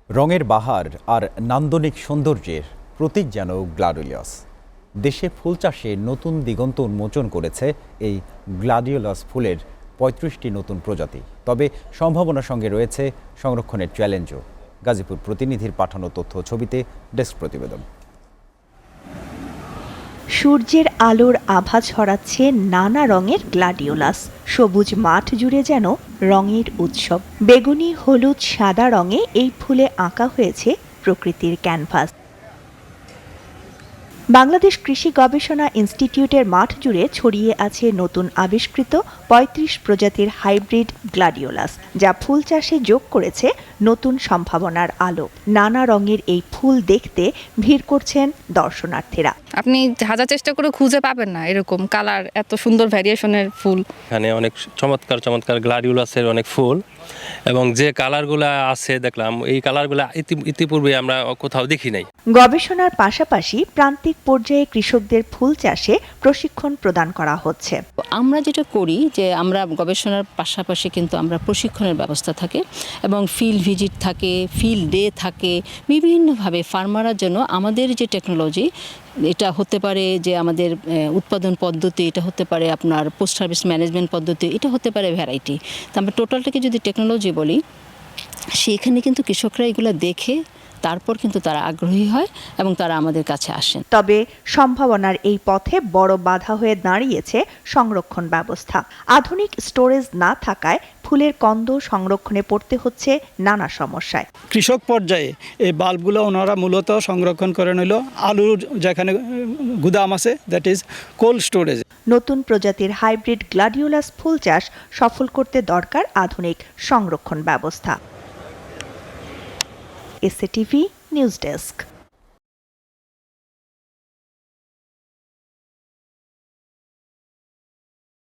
রঙের বাহার আর নান্দনিক সৌন্দর্যের প্রতীক যেন গ্লাডিওলাস। দেশে ফুল চাষে নতুন দিগন্ত উন্মোচন করেছে এই গ্লাডিওলাস ফুলের ৩৫টি নতুন প্রজাতি। তবে সম্ভাবনার সঙ্গে রয়েছে সংরক্ষণের চ্যালেঞ্জও। গাজীপুর প্রতিনিধির পাঠানো তথ্য ছবিতে ডেস্ক প্রতিবেদন। সূর্যের আলোর আভা ছড়াচ্ছে নানা রঙের গ্লাডিওলাস। সবুজ মাঠ জুড়ে যেন রঙের উৎসব। বেগুনি, হলুদ, সাদা রঙে এই ফুলে আঁকা হয়েছে প্রকৃতির ক্যানভাস। বাংলাদেশ কৃষি গবেষণা ইনস্টিটিউটের মাঠ জুড়ে ছড়িয়ে আছে নতুন আবিষ্কৃত ৩৫ প্রজাতির হাইব্রিড গ্লাডিওলাস, যা ফুল চাষে যোগ করেছে নতুন সম্ভাবনার আলো। নানা রঙের এই ফুল দেখতে ভিড় করছেন দর্শনার্থীরা। আপনি হাজার চেষ্টা করে খুঁজে পাবেন না এরকম কালার, এত সুন্দর ভ্যারিয়েশনের ফুল। এখানে অনেক চমৎকার চমৎকার গ্লাডিওলাসের অনেক ফুল, এবং যে কালারগুলো আছে দেখলাম, এই কালারগুলো ইতিপূর্বে আমরা কোথাও দেখি নাই। গবেষণার পাশাপাশি প্রান্তিক পর্যায়ে কৃষকদের ফুল চাষে প্রশিক্ষণ প্রদান করা হচ্ছে। আমরা যেটা করি যে আমরা গবেষণার পাশাপাশি কিন্তু আমরা প্রশিক্ষণের ব্যবস্থা থাকে এবং ফিল্ড ভিজিট থাকে, ফিল্ড ডে থাকে। বিভিন্নভাবে ফার্মাররা যেন আমাদের যে টেকনোলজি, এটা হতে পারে যে আমাদের উৎপাদন পদ্ধতি, এটা হতে পারে আপনার পোস্ট হারভেস্ট ম্যানেজমেন্ট পদ্ধতি, এটা হতে পারে ভ্যারাইটি। তো আমরা টোটালটাকে যদি টেকনোলজি বলি, সেখানে কিন্তু কৃষকরা এগুলো দেখে তারপর কিন্তু তারা আগ্রহী হয় এবং তারা আমাদের কাছে আসেন। তবে সম্ভাবনার এই পথে বড় বাধা হয়ে দাঁড়িয়েছে সংরক্ষণ ব্যবস্থা। আধুনিক স্টোরেজ না থাকায় ফুলের কন্দ সংরক্ষণে পড়তে হচ্ছে নানা সমস্যায়। কৃষক পর্যায়ে এই বাল্বগুলো ওনারা মূলত সংরক্ষণ করে নিল আলুর যেখানে গুদাম আছে, দ্যাট ইজ কোল্ড স্টোরেজ। নতুন প্রজাতির হাইব্রিড গ্লাডিওলাস ফুল চাষ সফল করতে দরকার আধুনিক সংরক্ষণ ব্যবস্থা। SATV news desk.